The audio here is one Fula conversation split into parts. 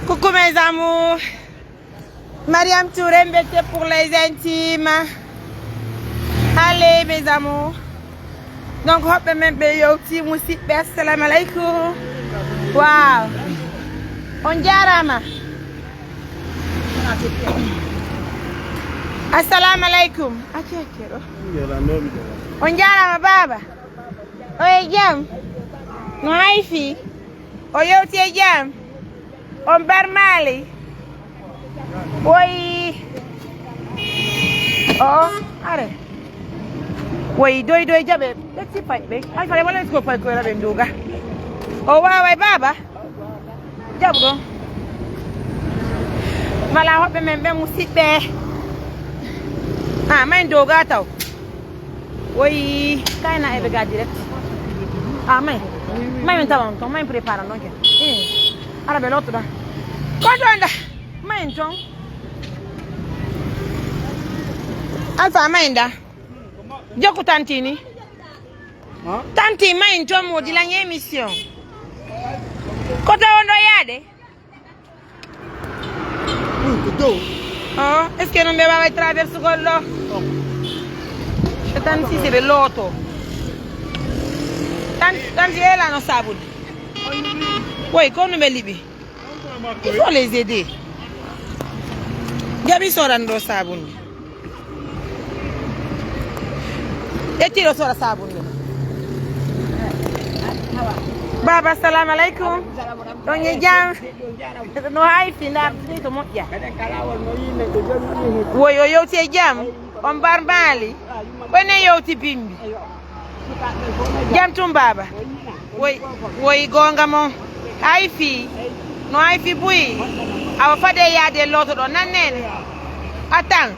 Coucou mes amours. Mariam Touré Mbete pour les intimes. Allez mes amours. Donc hop même yo ti musidɓe assalamu alaikum. Wow. On jarama. Assalamu alaikum. On jarama baba. Oye jam. No haifi. O yewti e jam. On barmali. Oi. Oh, are. Woi doy jabe. Let's fight be. Ay fare wala ko fay ko la ben duga. Oh wa baba. Jabgo. Mala hobe men be musidɓe. Ah, men duga taw. Woi, kayna e be ga direct. Ah, men tawan ton, men prepara donc. Arabe l'autre là. Kodonda. Men ton. Alpha Mainda. Joko tantini. Tanti main ton mo di la émission. Kota ondo yade. Oh, est-ce que non mi va attraverso quello? Tanti si veloto. Tanti elle non sabut. Oui, quand nous me libérons, il faut les aider. Gabi sorando sabun. Et tiro sora sabun. Baba salam alaikum. Donye jam. No hay fina to moja. Wo yo ti jam. On barbali. Wene yo ti bimbi. Jam tum baba. Woi gonga mo. Haifi. No haifi bui. Awa fade ya de loto do nanen. Attends.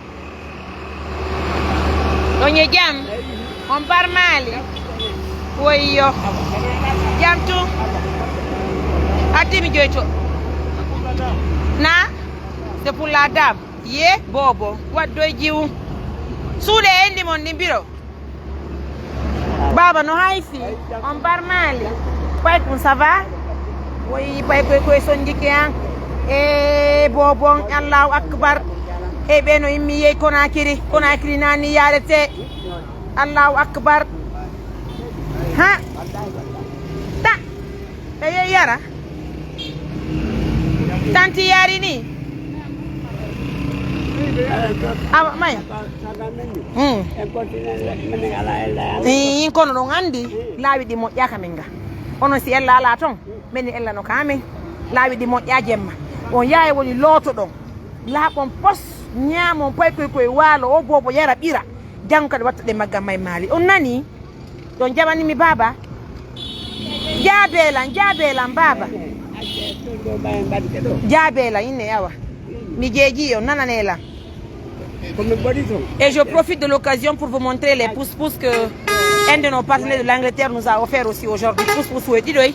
Donye jam. On barbali. Woi yo. Jam tu. Atimi joito. Na? C'est pour la dame. Ye bobo. What do you? Sude endi mon nimbiro. Baba no haifi. On barmali. Pai kun ça va? Oui, pai ko sonjike an. Bobon Allahu akbar. Beno immi yey Konakiri nani yarete. Allahu akbar. Ha? Ta. Yara. Tanti yari ni. Awa may. Kono don andi laawi di mo yakaminga. Ono si ella ala ton meni ella no kamen laawi di mo jemma. On yaay woni loto don. La bon pos nyamo pay koy walo o bobo yara bira. Janka watta de magga may mali. On nani don jabani mi baba. Jabelan baba. Jabela inne yawa. Mi jeji yo nananela. Et je profite de l'occasion pour vous montrer les pouces-pouces que un de nos partenaires de l'Angleterre nous a offert aussi aujourd'hui. Pouces-pouces, oui, dis-le.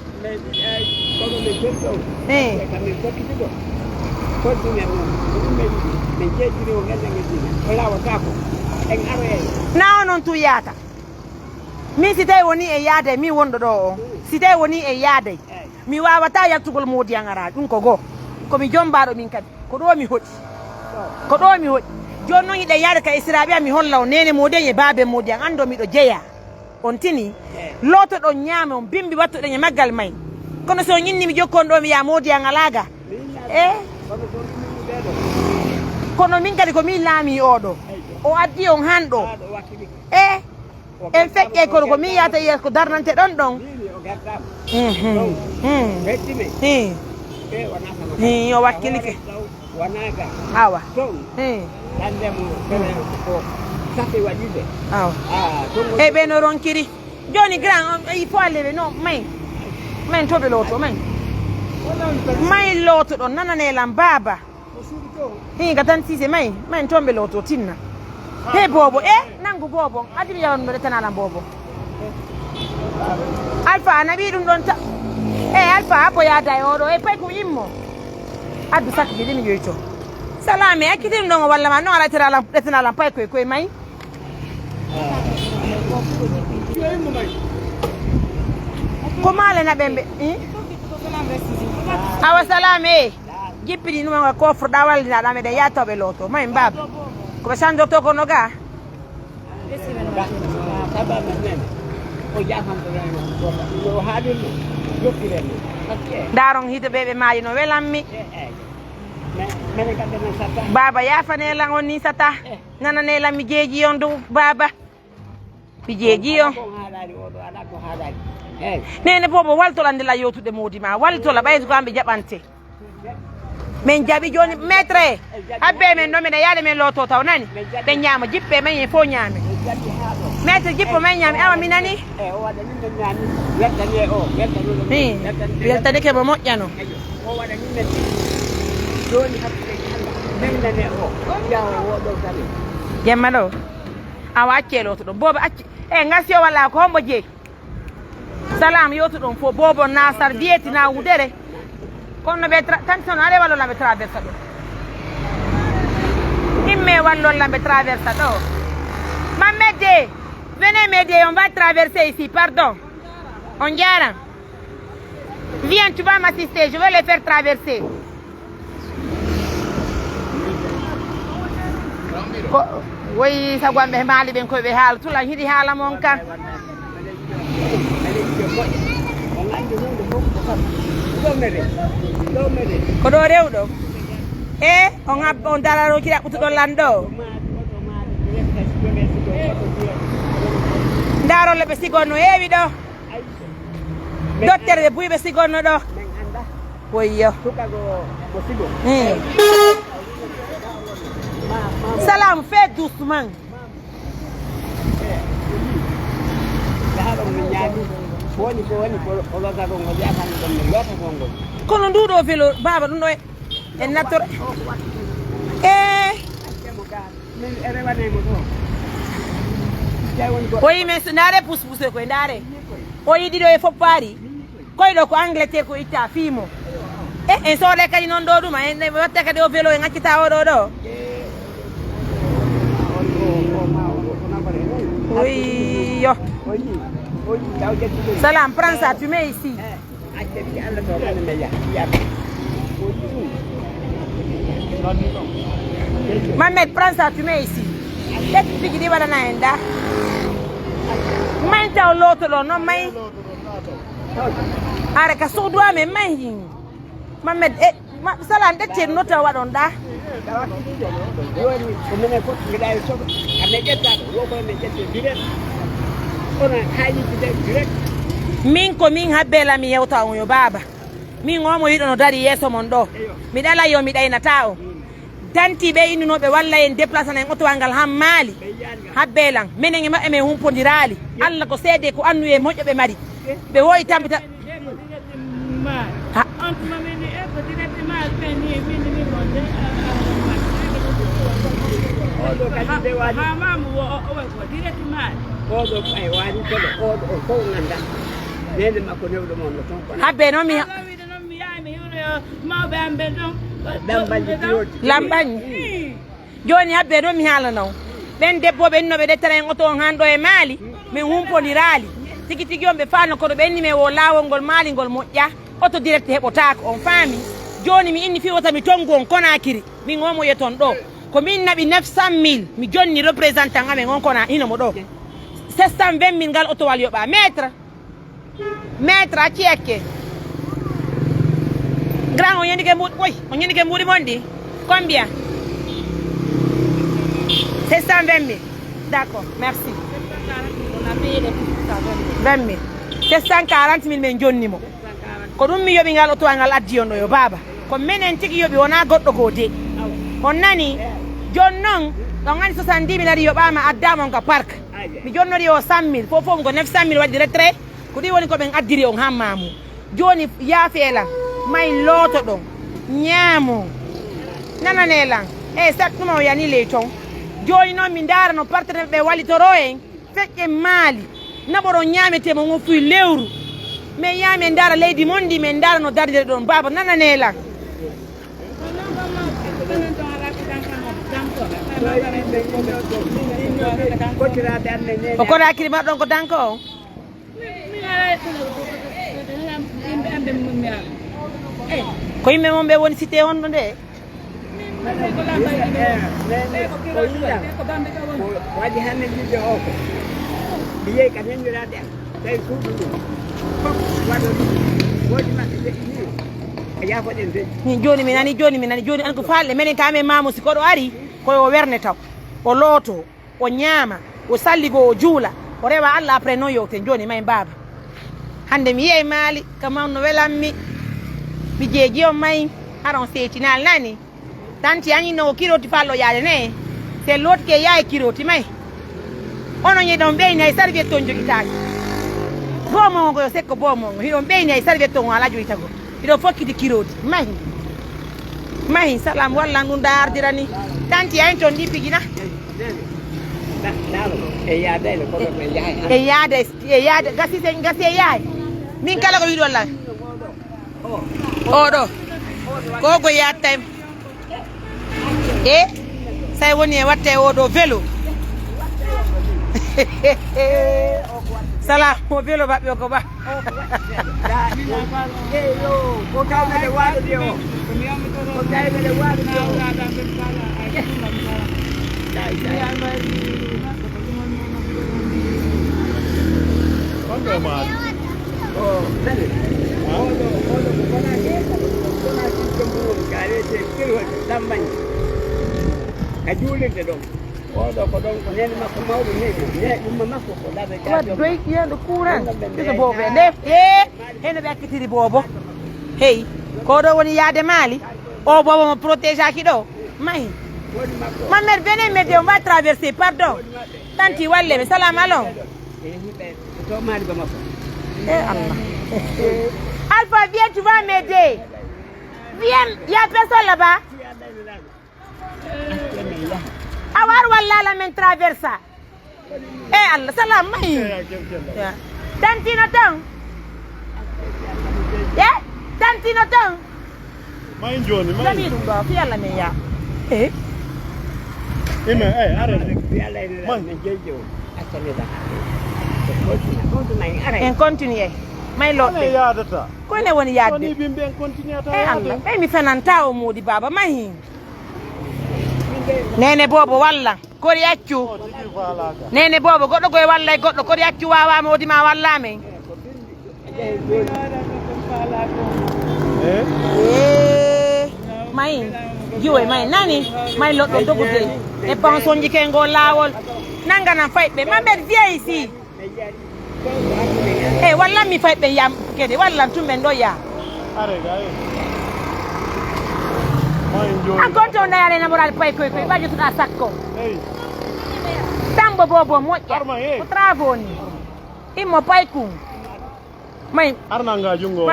Non, non, tu yata. Mi si tay woni e yade mi wondo do. Si tay woni e yade. Mi wawata yattugol modi angara dum ko go. Ko mi jombado min kadi. Ko do mi hodi. Jonno yide yaade ka israbi mi holla nene moden e babe modi an ando mi do jeya. On tini loto do nyame on bimbi watto de maggal may. Kono so nyinni mi jokkon do mi ya modi an alaga. Kono min kadi ko mi lami odo. O addi on hando. En fekke ko mi yata yes ko darnante don. Yo wakilike. Awa. Awa. Beno ronkiri. Johnny Grand, il faut aller non, men tobe loto, men loto don nananela baba. Gatan sise men tombe loto tinna. Bobo, nangu bobo. Adi mi yawan do tanala bobo. Alpha nabi dum don ta. Alpha apo ya dai odo pay ko yimmo. Adu sak bi dimi yoyto. Salame akitim don walla ma no ala tira pay ko may. Comment le na bembe? Awa salame. jippini numa ko furda walina da me de ya tobe loto may mbab ko be sanjo to ko no ga darong hide bebe mayi no welammi baba ya fane lang on ni sata nana ne lammi jeji on do baba fi jeji on nene bobo walto lande la yotude modi ma walto la baydu ko ambe jabante men jabi joni maître abbe men no men yaade men loto taw nani be nyama jippe men fo nyame maître jippo men nyame awa minani o wada min nyami yettane o yettane ke bo mojjano o wada min men joni habbe men nane o yawo wodo tani jemma do awa acce loto do bobo acce ngasi wala ko hombo je salam yotu don fo bobo nasar dieti na wudere kono be tanto ale wallo la be traversa do imme wallo la be traversa do Mamede venez m'aider, on va traverser ici, pardon. On diara. Viens, tu vas m'assister, je vais les faire traverser. Oui, ça va me mal ben ko be hal tout la hidi hala mon kan. Ko do rewdo. On dara ro kira kuto lando. Ndaro le be sigonno heewi do docteur be buy be sigonno do woyyo salam fais doucement kono nduɗo velo baba ɗum ɗo en nattor oyi men ndare pousse koye ndare o yiɗi ɗo e fof paari koyɗo ko Angleterre ko itta fiimo en soode kadi noon ɗo ɗuma en watta kadi o vélo e ŋaccita oɗo ɗo oyo salam prends ça tu mets ici Mamed prends ça tu mets ici let pigi di waɗana en da may taw loto ɗo noon may are ka suudu amen may Mamed salam ɗeccen nota waɗon ɗa min ko min habbela mi yewta on yo baba min omo yiɗo no dari yeeso mon ɗo mi ɗala yo mi ɗaynata o danti be innunoɓe walla en déplacé en otowal ngal han maali habbelan minen e maɓɓe men humpodirali Allah ko seede ko annu e moƴƴoɓe mari ɓe woyi tampita habbe noon mi lambagne joni habbe ɗo mi haalano ɓen debboɓe innoɓe ɗettana en oto on han ɗo e maali min humpodirali tigi tigi on ɓe faano kono ɓe inni men o laawol ngol maali ngol moƴƴa oto direct heɓotako on faami joni mi inni fiwota mi tongu on Conakry min omo yeton ɗo ko min naɓi 900 000 mi jonni représentant amen on kona hinomo ɗo 720 000 ngal otowal yoɓa maître acci ekke grand on yendike mbuɗi oy on yendike mbuɗi mon ɗi combien 720 000 d'accord merci 20 000 740 000 men jonnimo ko ɗum mi yoɓi ngal otowal ngal addi on ɗo yo baba ko minen tigi yoɓi wona goɗɗo ko de on nani jon noon ɗon gani 70 000 ari yoɓama addama on ka parc mi jonnori o 100 000 fof ko 900 000 waɗi retrait ko ɗi woni koɓen addiri on hammamu joni yaafelan may looto ɗon ñaamo nananelan sattuma o yani ley ton joni noon mi daara no partenaire ɓe wallitoro en feƴƴe maali naɓoron ñametemo ngo fuy lewru min yaami en daara leydi mondi min daara no dardire ɗon baba nananelan ko Conakry marɗon ko danko o ko yimɓe mon ɓe woni cité on ɗo nde waɗi hannde jiɗde o ko mi yehi ka nenndiraaɗe am tawi suuɗu ɗum waɗo woodi maɓɓe ɓeɗini a yaafoɗen de joni mi nani joni an ko falɗe minen kamen mamusi koɗo ari koyo werne taw o looto o ñaama o salligo o juula o rewa allah après noon yewten joni may baba hande mi yehi maali kamam no welanmi mi jeeji on mayi aron seetinal nani tanti añinnogo kiroti fallo yaade ne se lotke yaye kiroti may onon yiɗon ɓeyni hay serviette on jogitaki bomongo yo sekko bomongo hiɗon ɓeyni hay serviette on ala joyitago hiɗon fokkiti kiroti mahi salam wallan ɗum da ardirani tanti ayin toon ɗippigina e yaadayno koɗo ɓe yahay e yaade gasi e yahay min kala ko wiɗolla oɗo ko yattay e say woni e watta e oɗo vélo salam o vélo maɓɓe o ko ba ko tawɓeɗe waɗude o ko tawɓeɗe waɗude ka juulirde ɗon oɗo ko ɗon ko nene makko mawɗo ne ɗumma makko ko laɓe wadde doy yiyande kuuran ɗiso boobo e nde heno ɓe akkitiri boobo hey ko ɗo woni yaade maali o boobo mo protégé aki ɗo mahi mammed venez m'aider on va traverser pardon tanti walleme salam alon to maali ba makko Allah Alpha viens tu vas m'aider viens y a personne là-bas awar walla la men traversa Allah salam mahi tantino tan tantino tan may joni may dami ɗum ɗo fi Allah men ya ime arrête man jeejo accaneda en continue may loɗɗe yaadata koyne woni yaadde ni bimɓe en continue ata Allah ɓey mi fenanta o moodi baba mahi nene bobo walla kori accu nene bobo goɗɗo koye walla e goɗɗo kori accu wawama wodima wallame mayi jiwoy mayi nani mayi loɗɗo dogude e pension ji ke ngol lawol nanganan fayɓe maɓeɗ viey ici wallan mi fayɓe yam kede wallan tumɓen ɗo ya an gonto o dayale namoral pay koy koy ɓajotoɗa sakko tambo bobo moƴƴa ko travaux ni immo pay kum may arnanga jungo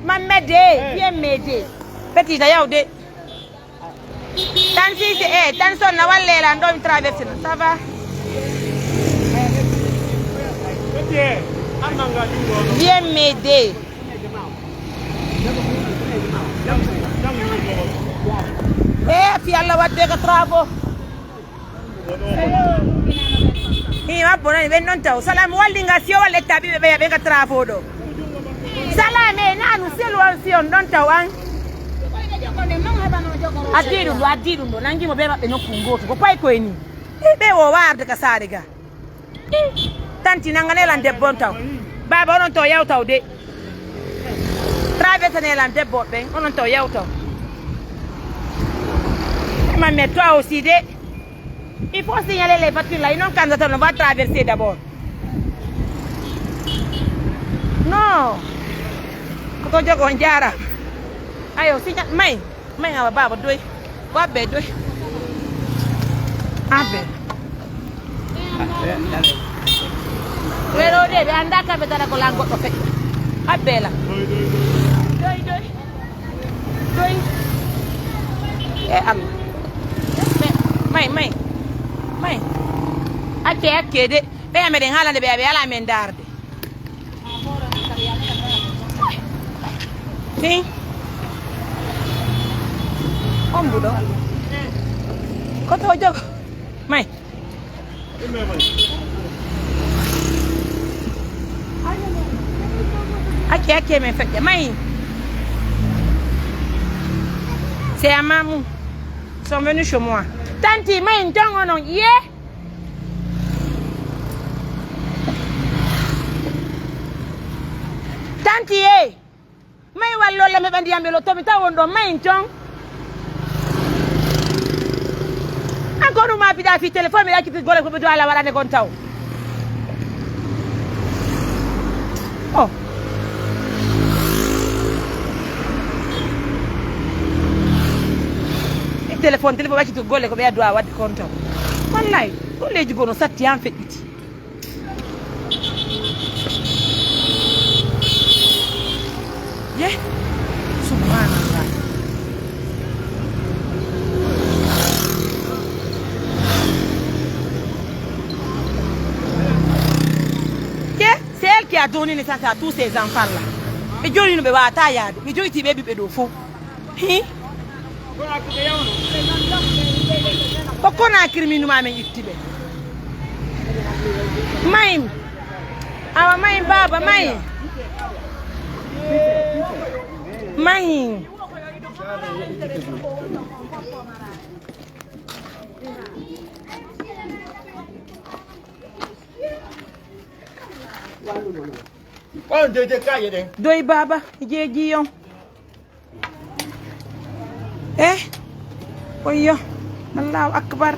Mamede viens m'aider petite yawde tan sise tan sonna wallela ɗo mi traversé no ça va viens m'aider fi Allah wadde ko travaux mabbo nani ɓen noon taw salam wallinga si o walla etta ɓiɓe ɓeya ɓe ga travaux ɗo salam nanu selwal si on ɗon taw an addi ɗum ɗo nangimo ɓe maɓɓe nokku goto ko pay koye ni ɓe o warde ka saare ga tanti nanganelan debbo on taw baba onon taw yewtaw de traversanelan debbo ɓen onon taw yewtaw mais toi aussi de il faut signaler les voitures là, non quand on va traverser d'abord non ko jogo njara ayo signal may nga baba doy ko abbe doy abbe wero de be anda ka be tara ko la goddo fe abbe la doy am may acce de ɓe ameɗen haalande ɓe ala men darde si on mbuɗo koto jogo may acce men feƴƴa may C'est à maman. Ils sont venus chez moi. Tanti, mais une tongue non, yeah. Tanti, eh. Mais wallo la me bandi ambe lo tomi ta wondo mais une tongue. Encore ma pida fi téléphone mais là qui te gole ko be do ala wala ne kon taw. Oh. Téléphone ba ci to golle ko be do wadde kon taw wallahi golleji gono satti am fedditi ye subhanallah ye c'est elle qui a donné ça à tous ces enfants là e joni no be wata yaade be joyti be be do fo hi Kokona kriminu mame ittibe. Maim. Awa maim baba maim. Maim. On de kaye den. Doy baba jeji yon. Oyo. Allahu akbar.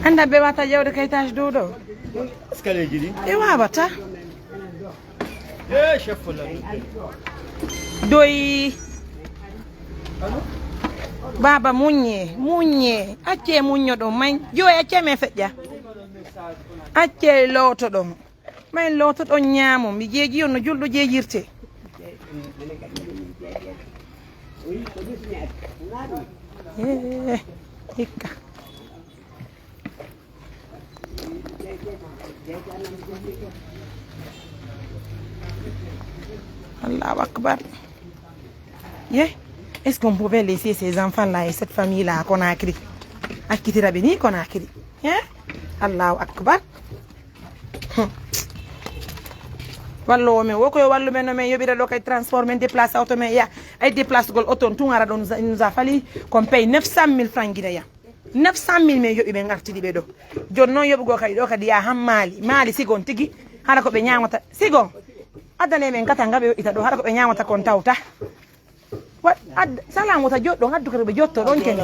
Anda be wata jawde kaytaji dow do. Escalier jidi. E wabata. Chef la. Doy. Baba munye. Acce munyo do man. Joy acce me fejja. Acce loto do. May loto do nyamo mi jeji on no juldo jejirte. Hikka. Allahu akbar. Est-ce qu'on pouvait laisser ces enfants-là et cette famille-là à Conakry? À quitter la Béni Conakry. Allahu akbar. Wallo me woko yo wallo men no men yobira do kay transformer déplacer auto men ya ay déplace gol auto tout ngara don nous a fallu qu'on paye 900 000 francs guinéens 900 000 men yobi be ngarti di be do jonno yobu go kay do kadi ya ham mali sigon tigi hara ko be nyaamata sigon adane men kata ngabe ita do hara ko be nyaamata kon tawta wat salam wata joddo ngaddu ko be jotto don ken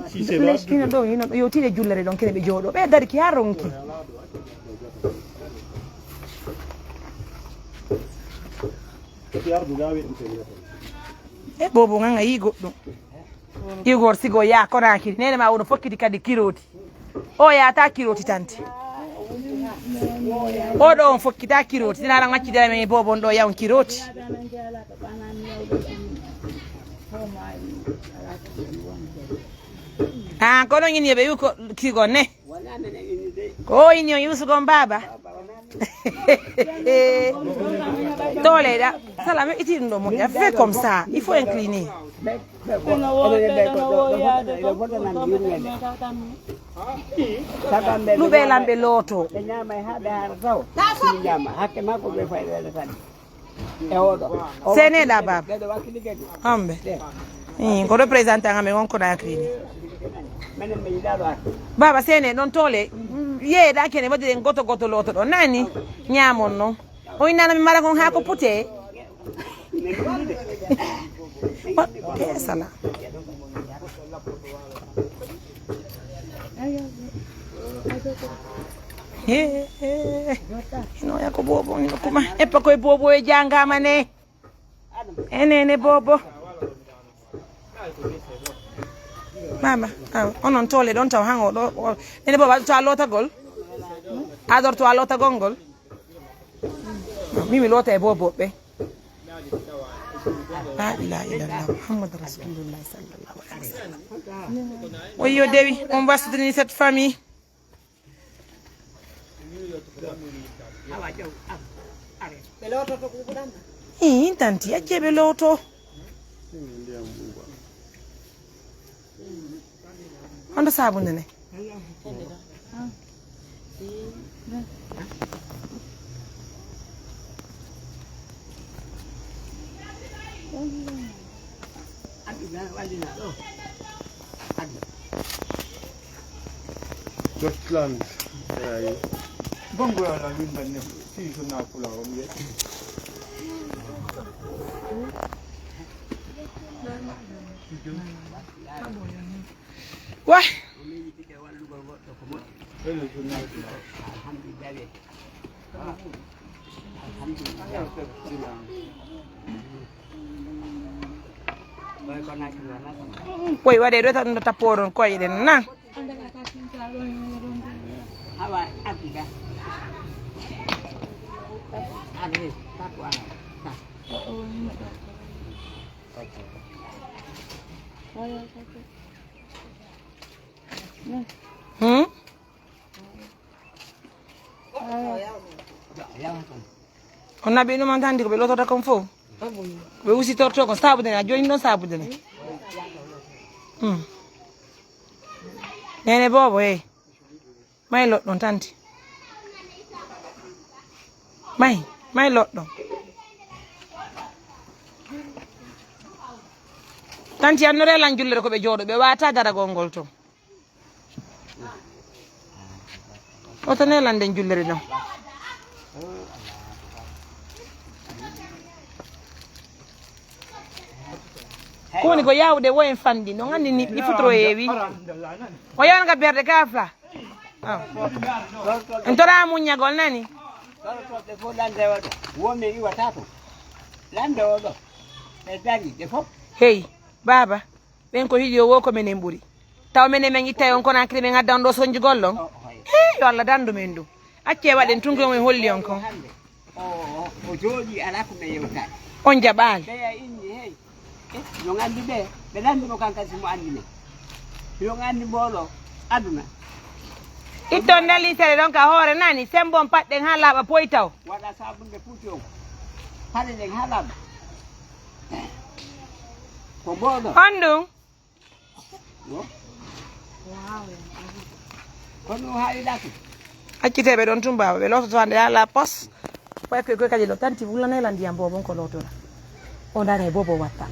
Si c'est vrai. kina do yo tire jullere don ken be jodo be dari ki haronki bobo nganga yi goddo igor sigo ya Conakry nene ma wono fokkiti kadi kiroti o ya ta kiroti tanti o do on fokkita kiroti dina ran wacci dara men bobo do ya on kiroti kono ngini be yuko kigo ne ko ini on yusu gon baba Tolera, ça la même ici nous il a fait comme ça, il faut incliner. Nous bella beloto. C'est né là-bas. Ambe. Ko représente ngame on Conakry. Baba sene non tole ye da kene wadde goto loto do nani nyamon no o inana mi mara kon ha ko puté sala no ya ko bobo ni ko ma e pa ko bobo e janga mane enene bobo mama onon tole don taw hango do ene baba to alota gol ador to alota gongol mimi lota e bobo be la ilaha illallah muhammad rasulullah sallallahu alaihi wasallam oyo dewi on va soutenir cette famille tanti acce be loto Anda sabun ne? Just land. Bongo la mimba ne si sona kula o mi. Wah. Woi wade do tan taporon ko yiden na. Awa atiga. Ade tapu ana. On a bino mantandi ko be loto da kon fo. Be usi torto ko sabu de a joni non sabu de. Nene bobo mai lot don tanti. Mai lot don. Tanti annore lan jullere ko be jodo be wata dara gongol to. Oto ne lan den jullere don. Koni ko yawde wo en fandi no ngandi ni ifutro yewi o yanga berde kafla entora munya gol nani hey baba ben ko hidio wo ko menen buri taw menen men itta on kono akri men addando sonji gollon yo Allah dando men dum acce waden tungo men holli on ko o jodi ala ko me yewta on jabal yo ngandi be landi mo kan kasi mo andi ne yo ngandi mbolo aduna itto ndali sere don ka hore nani sembon padden halaba poitaw wada sabunde puto hade den halaba ko bodo andu wow kono hayi datu accite be don tumba be loto to ande ala pos pay ko kadi lo tanti vulane landi ambo bon ko loto on dare bobo watta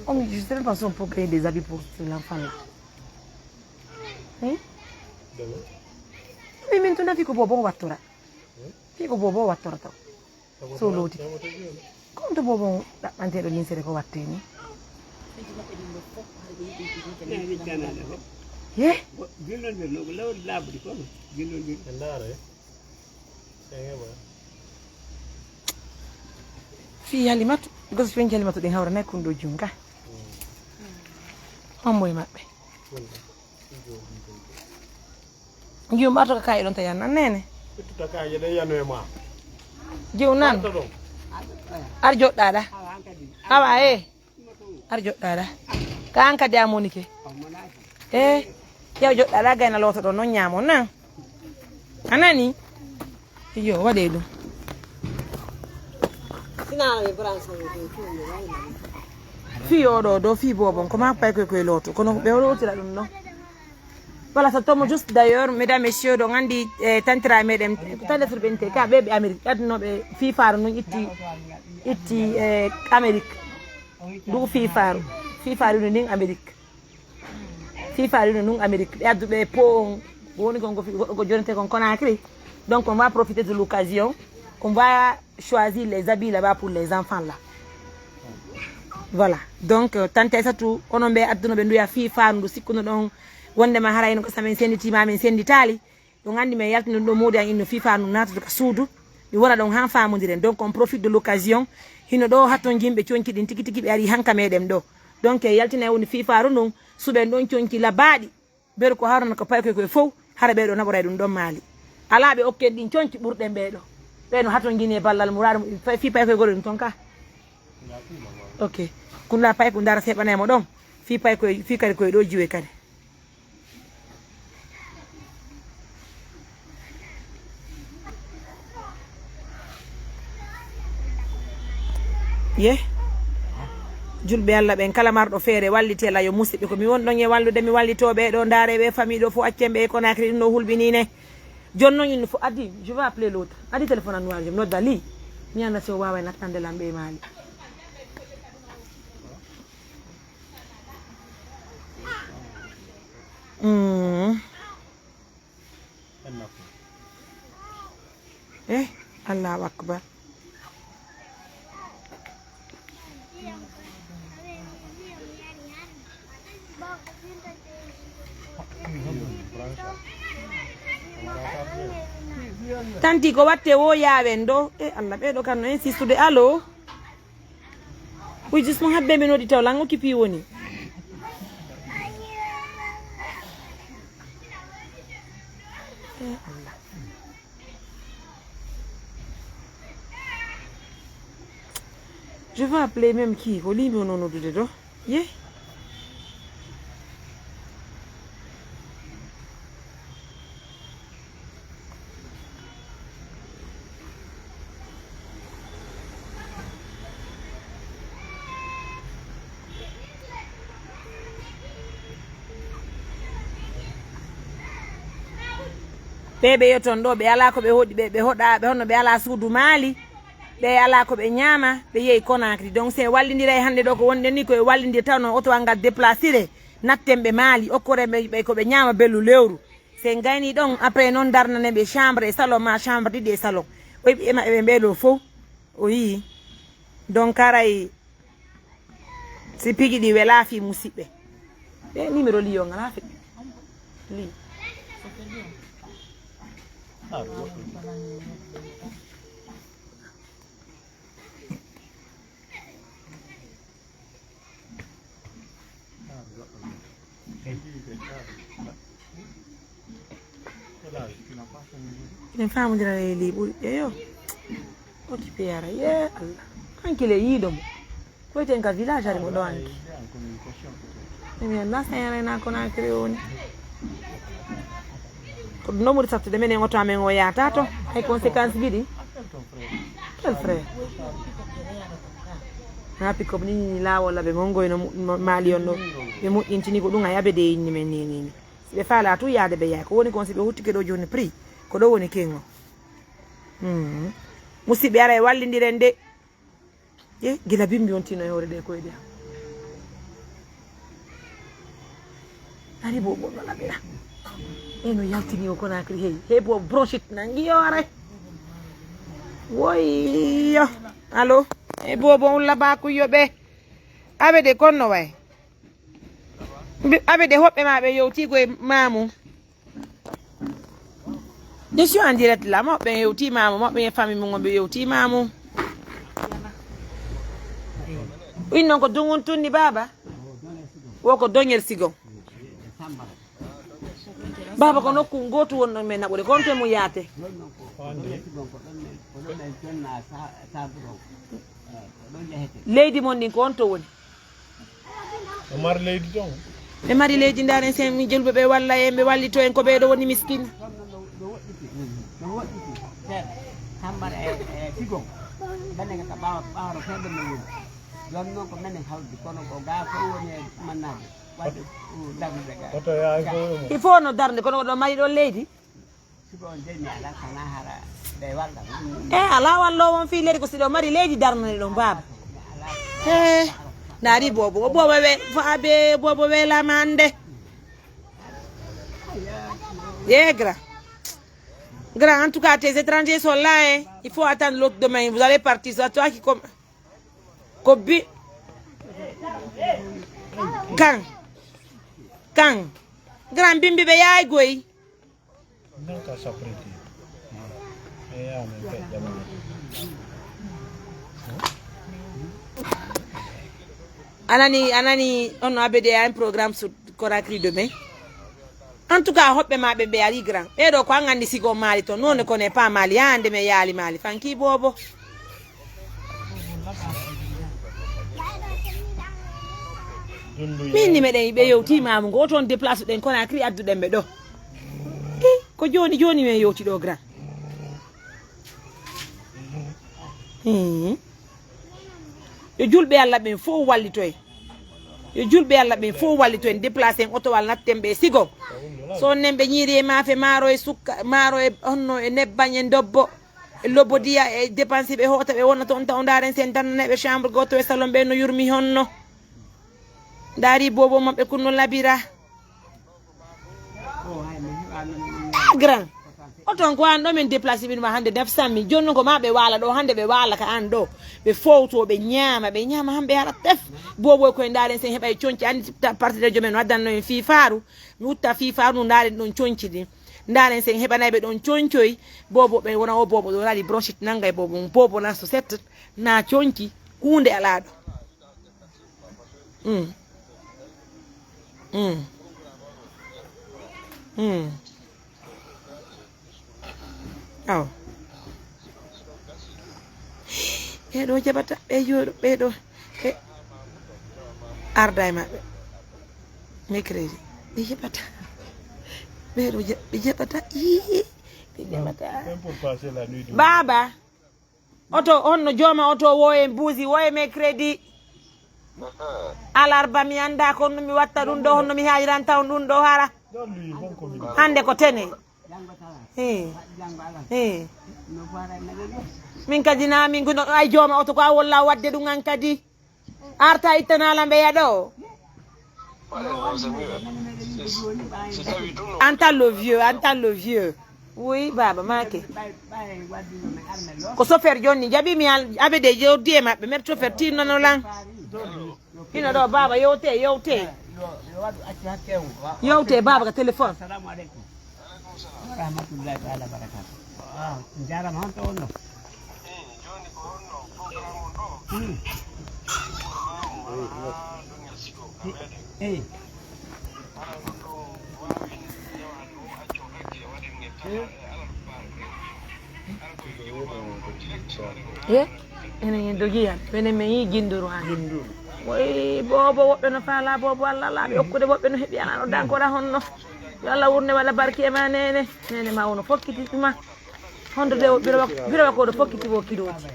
on me juste pas un peu créer des habits pour l'enfant là. Hein? Mais maintenant fico bobo wattora. Fico bobo wattora to. Solo ti. Quanto bobo da mantero l'insere ko watteni? Eh? Gillo no lo labri ko. Gillo ni Andare. Fi halimatu, gozo fi halimatu den hawra nakun do junga. Moy mabbe. Jiw mbato ka kay don ta yan nene. Tuta ka yede yanu e ma. Jiw nan. Ar jodda awa ar jodda ka an ka diamoni ke. Yaw jodda da gayna loto do non nyamo nan. Anani? Yo wade dum. Fi odo do fi bobon comment pas que l'autre kono be l'autre la dum non voilà ça tombe juste d'ailleurs mesdames messieurs do ngandi tantra medem tande furbente ka be Amerique adno be fi faru no itti Amerique du fi faru no ning Amerique fi faru no ning Amerique addu be po woni go jonte kon Conakry donc on va profiter de l'occasion on va choisir les habits là-bas pour les enfants là. Voilà. Donc tante ça tout onon be adduno be nduya fi fandu sikkuno don wonde ma harayno ko samen senditi ma men senditali do ngandi me yaltino do modi an inno fi fandu natu ka suudu mi wona don han famondiren donc on profite de l'occasion hino do hatton jimbe cionki din tiki tiki be ari hanka medem do donc yaltina woni fi faru non sube don cionki la baadi ber ko harno ko pay ko fof hara be do nabore dum don mali ala be okke din cionki burden be do beno hatton gine ballal muradu fi pay ko godon ton ka ok kunna pay ko ndara sebane mo don fi pay ko fi kadi ko do jiwe kadi ye julbe Allah ben kala mardo feere wallitela yo musibe ko mi won don e wallude mi wallitobe do ndare be famille do fu accembe e Conakry no hulbinine jonno il faut adi je vais appeler l'autre adi téléphone à noir je me note dali mi ana so wawa nak tande lambe mali Allahu akbar. Tanti ko watte wo yawen do Allah ɓeɗo kan no insistude allo just mo habbe men odi taw lango kipi woni Allah. Je vais appeler même qui ko limbe non nodude do ye Bebe yoton do be ala ko be hodi be hoda be honno be ala suudu mali be ala ko be nyama be yeyi Conakry donc c'est wallindira hande do ko wonde ni ko wallindi tan auto angal déplacer nattembe mali okkore be ko be nyama belu lewru c'est ngayni don après non darnane be chambre et salon ma chambre di salon o be ma be belo fo o yi donc karay si pigi di wela fi musibbe be numéro li yo ngala fi li ne famu dira li bu yo occupé ara ye Allah kanki le yido ko ten ka village ari mo do anki mi na sayara na Conakry woni ko no mo sattu de menen oto amen o yaata to ay conséquence bidi quel frère na pick up ni la wala be mongo no mali on no be mo intini ko dunga yabe de ni men ni be fala tu yaade be ya ko woni konsi be huttike do joni prix ko do woni kengo musibe ara e wallindiren de ye gila bimbi on tino hore de ko ede ari bobo no labira eno yaltini o Conakry hey bo bronchite nangi yore woyo allo e bobo on laba ku yobe abe de konno way abe de hobbe ma be yewti ko mamu je suis en direct là mo be yewti mamu mo be famille mo be yewti mamu inno ko dungun tunni baba woko donyer sigo baba ko nokku ngotu wonno men nabode konto mo yaate leydi mon ni konto woni o mar leydi don be mari leydi ndaren sen mi julbe be walla e be wallito en ko be do woni miskin il faut no darde kono do mari do leydi ala wallo won fi leydi ko sido mari leydi darnane do baba nari bobo we faabe bobo we la mande grand en tout cas tes étrangers sont là il faut attendre l'autre demain vous allez partir c'est toi qui comme kobi kan grand bimbi be yaay goy nanka sapreti ya men pe jamani anani on abede un programme sur Conakry demain en tout cas hobbe ma be ari grand e do ko ngandi sigo mali to non ko ne pas mali ande me yali mali fanki bobo minni meden be yewti mamu go ton déplace den Conakry addu den be do ko joni men yewti do grand yo julbe Allah ben fo wallitoy yo julbe Allah ben fo wallitoy déplacer en auto wal nattembe sigo so nembe nyiri e maafe maro e sukka maro e onno e nebbanye dobbo e lobodiya e dépenser be hota be wonna ton taw ndaren sen danne be chambre goto e salon be no yurmi honno dari bobo mabbe kunno labira grand oton ko an do men déplacer bin ma hande 900 jonno ko ma be wala do hande be wala ka an do be fowto be nyama hambe ala tef bobo ko ndaren sen heba cionci andi parti de jomen wadanno en fi faru mi utta fi faru ndaren don cionci din ndaren sen heba nay be don cioncoy bobo be wona o bobo do radi brochette nangay bobo na so set na cionci hunde ala do aw do jabata be yodo be do arday mabbe mercredi be jabata be do be jabata be jabata pour passer la nuit baba oto onno joma oto woye mbuzi woye mercredi alarba mi anda ko no mi watta dum do honno mi haajiran taw dum do hara hande ko tene min kadi na min gono ay joma oto ko walla wadde dum an kadi arta itana lambe ya do anta le vieux oui baba make ko sofer jonni jabi mi abe de jodi mabbe mer sofer tinno no lan hino do baba yewte baba ka téléphone assalamu alaikum rahmatullahi ta'ala barakatuh njara ma honto onno ene dogiya bene me yi ginduru ha way bobo wobbe no faala bobo Allah la be okkude wobbe no hebi ana no dankora honno yo Allah wurne wala barke ma nene ma wono fokkiti ma hondo de biro ko do fokkiti wo kidoji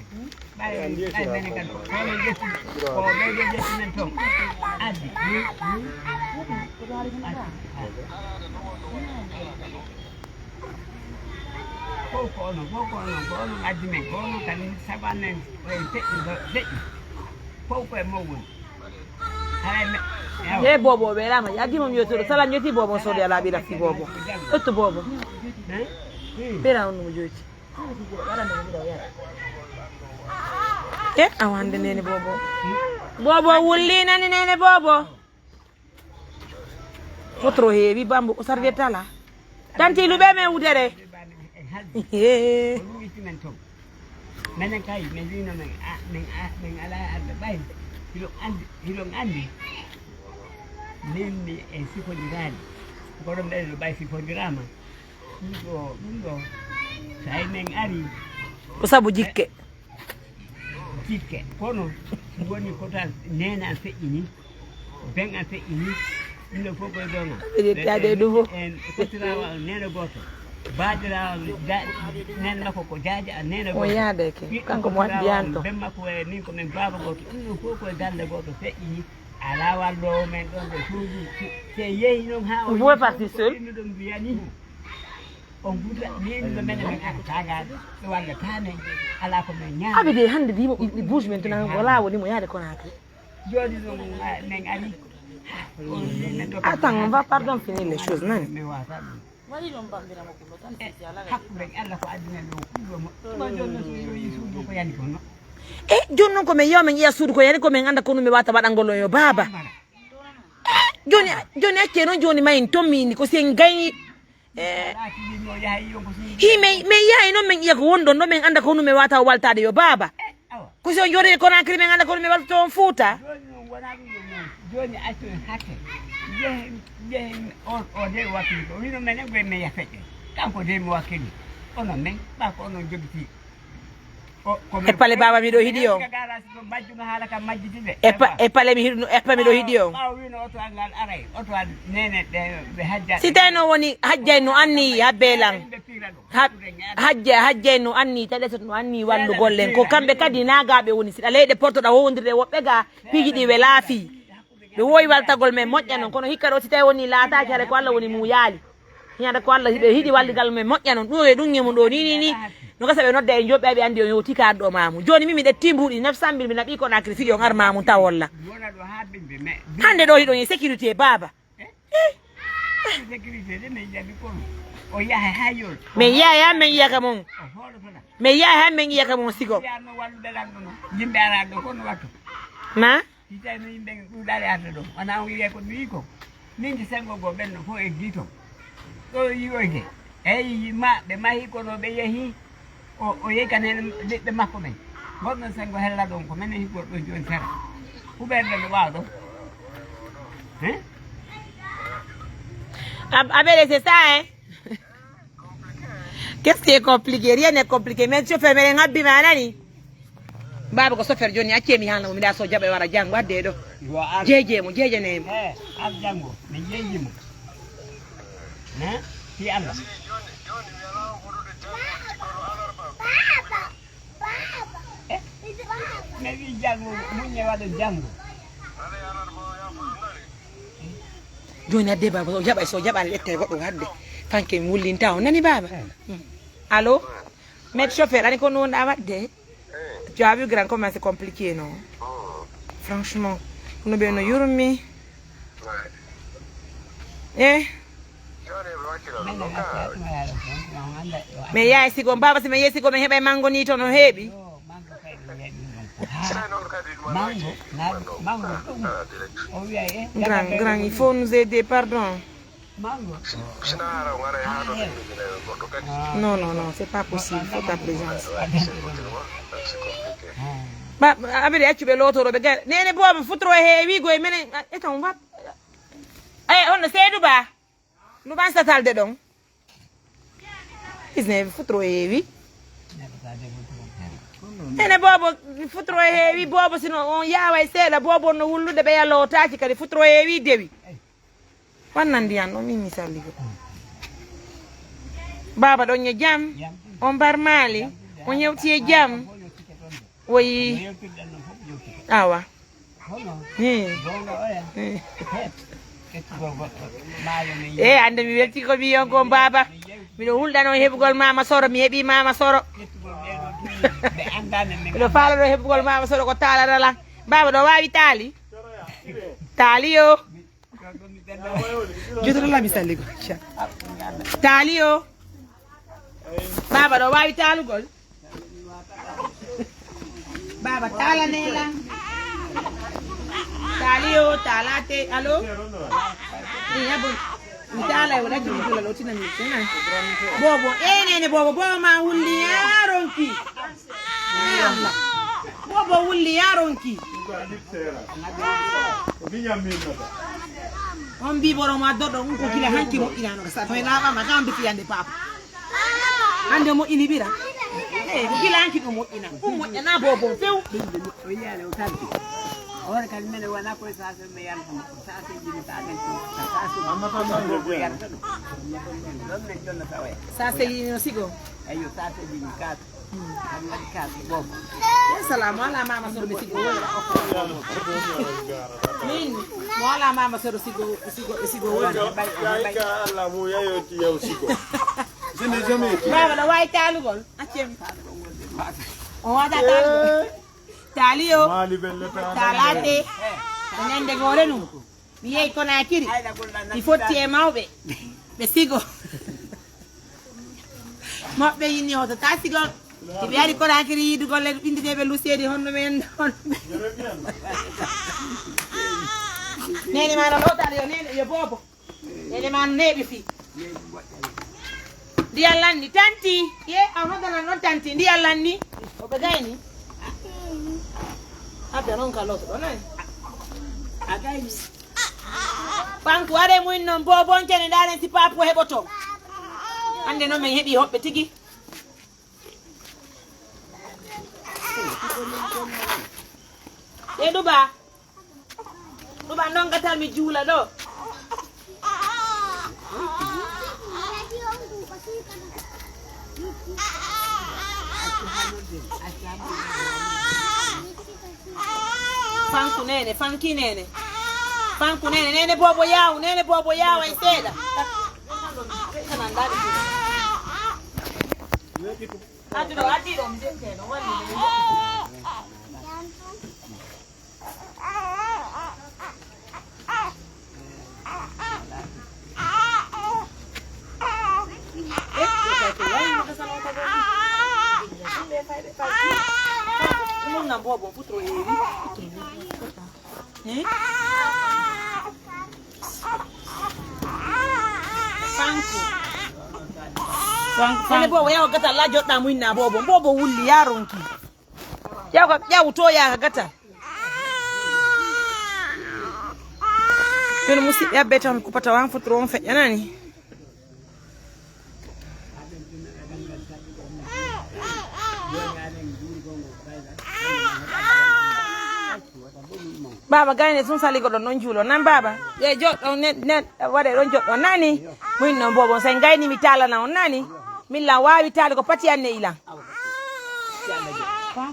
ye bobo be rama ya dimo mi yoto sala nyoti bobo so de ala bi rafi bobo otto bobo bera on mo joti awande nene bobo wulli nani nene bobo fotro heewi bambo o sarde tala tanti lube me wudere menen kay men wino men ala arde bay hilo andi nini e sifondirani ko dum de bay sifondirama ɗo say men ari ko sabu jikke kono woni ko tan nena feƴƴini ben a feƴƴini ino fof koye donga ɓeɗettade ɗum en kotirawa nena goto baadirawa nena makko ko jaaja a nena o yaadeke kanko mo waɗɗiyan to ben makko e min ko min baba goto ɗum fof koye galle goto feƴƴini ala wallowo men ɗon ɓe suuji se yeehi noon ha vous pouvez partir seul ɗum mbiyani on buta min do menen men tagaade do walla tane ala ko men nyaa abide hande dimo bouge maintenant wala woni mo yaade Conakry jodi do men ari attends on va pardon finir les choses non me wata wali don bambira mo ko tan ci ala hakku ben alla ko adina do ko jonno so yi suudu ko yani ko no jonnon ko men yo men iya suudu ko yani ko men anda ko no mi wata badangolo yo baba joni acce non joni mayin tommini ko sen gayni me yayi non men iya ko wondo no men anda ko no mi wata waltade yo baba ko so jori Conakry men anda ko no mi walta ton Fouta joni acce hakke je o de wakili ko wino men e me ya fete kanko de mo wakili ono men ba ko ono jogiti e pale baba mi do hidi on e pale mi hirno e pale mi do hidi on si tano woni hajjay no anni habelan hajjay no anni tade no anni wallu gollen ko kambe kadi nagabe woni sida leyde porto da wondirde wobbe ga pijidi we laafi be woyi waltagol men mojja non kono hikka do si tay woni laata kare ko Allah woni mu yaali hiada ko Allah be hidi walligal men mojja non dum e dum nyemu do ni no gasa be nodda e jobbe be andi on yoti ka do mamu joni mimi de timbudi 900 mil mi nabi ko nakri fiyo ngar mamu tawolla hande do hido ni sécurité baba sécurité de me jabi ko o yaha hayol mais yaya men yaka mon hoɗo fana mais yaya men yaka mon sigo yano walluɓe lanɗo no yimɓe araɗo kono wattu na si tawi no yimɓe ɗuɗare arta ɗo wona wiye ko wi ko min ki sengo go ɓenno fof e guito ɗo yiyoyde eyyi ma ɓe mahi kono ɓe yeehi o yeykan hen leɗɗe makko men goɗɗon sengo hella ɗon ko men higgoto ɗo joni tera huɓerde no wawa ɗo Abel, c'est ça, hein? Qu'est-ce qui est compliqué? Rien n'est compliqué. Mais tu fais un habit, manani. Baba ko sofer joni acce mi hana mi da so jabe wara jang wadde do jeje mo jeje ne ab jango mi jeje mo ne fi Allah ne wi jango munye wada jango joni adde baba so jaba lette goddo hadde fanke mi wullinta o nani baba allo met chauffeur ani ko non da wadde tu as vu grand comment c'est compliqué non franchement no be no yurmi mais yaay sigo baba si me yesi ko me hebe mango ni to no hebi grand il faut nous aider pardon non c'est pas possible faut ta présence ba abede accu be lotoro be gar nene bobo futro heewi goy menen eton wat on seydou ba no ban satalde don isne futro heewi nene bobo futro heewi bobo sino on yawa seeda bobo no wullude be yalla o taaki kadi futro heewi dewi wannan ndiyan no min misali ko baba don nye jam on bar mali on yewti e jam oui awa ande mi welti ko mi yonko baba miɗo hulɗano heɓugol mama soro mi heeɓi mama soro miɗo falano heɓugol mama soro ko talarala baba ɗo wawi taali yo jodorala mi salli ko taali yo baba ɗo wawi talugol baba tala nela talio talate allo yabo mitala wala jibula lotina mi tena bobo nene bobo ma wulli yaronki bobo wulli yaronki on bi boro ma dodo ko kila hanki mo inano sa to na ma gambi fi ande papa ande mo inibira kila hanki ko mo ina mo na bobo few o yale o tanti ora kan mene wana ko sa se me yalla sa se jini ta men sa se amma ta bobo yalla don men jonna tawe sa se lino sigo ayo sa se jini ka amma ka bobo assalamu ala mama soro be sigo min wala mama soro sigo wala bay ka Allah mo yayo ti yaw sigo jene jamais baba da way talugol accem on wada talugol talio talate nende gore num mi yey kona kiri il faut tie mawbe be sigo mabbe yini hoto ta sigo ti be ari kona kiri yidu golle bindide be lusedi honno men don nene ma lo talio nene yo bobo nene ma nebi fi ndi allanni tanti ye awnodanan non tanti ndi allanni o ɓe gayni abbe non ka loto ɗon ani a gayni banque waɗe mumen noon bobon kene ndaren si papo heɓoto hande noon min heeɓi hoɓɓe tigui e ɗuɓa dongatal mi juula ɗo fanku nene nene bobo yaw en seeɗa adduɗo addiɗo mi defteno walli na bobo putro evi. Eh? Fane bobo ya gata la jot na mu na bobo. Bobo wuli yaron ki. Ya wuto ya gata. Keno musi ya beta kupata wangu putro mfe nani? Baba gane sun sali godo non julo nan baba ye jot net wade don jot nani min no bobo sen gayni mi tala na on nani min la wawi tali ko pati anne ila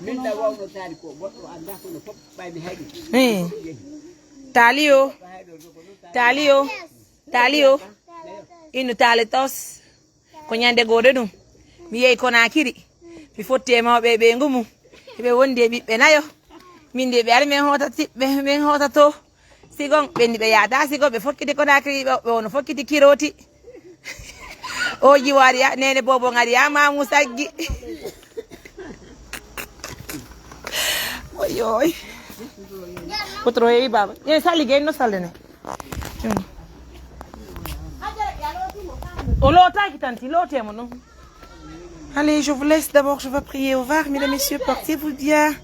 min da wawno tali ko goddo anda ko no fop baymi heedi talio inu tale tos ko nyande gode dum mi yey ko na kiri mi fotte mawbe be ngumu be wonde bibbe nayo min de be ari men hota to sigon be be yada sigo be fokkiti ko na kiri be wono fokkiti kiroti o jiwari ya nene bobo ngari ya ma musaggi oy putro e baba ye sali gen no salene o lota ki tanti lote mo no. Allez, je vous laisse d'abord, je vais prier au var, mesdames et messieurs, portez-vous bien.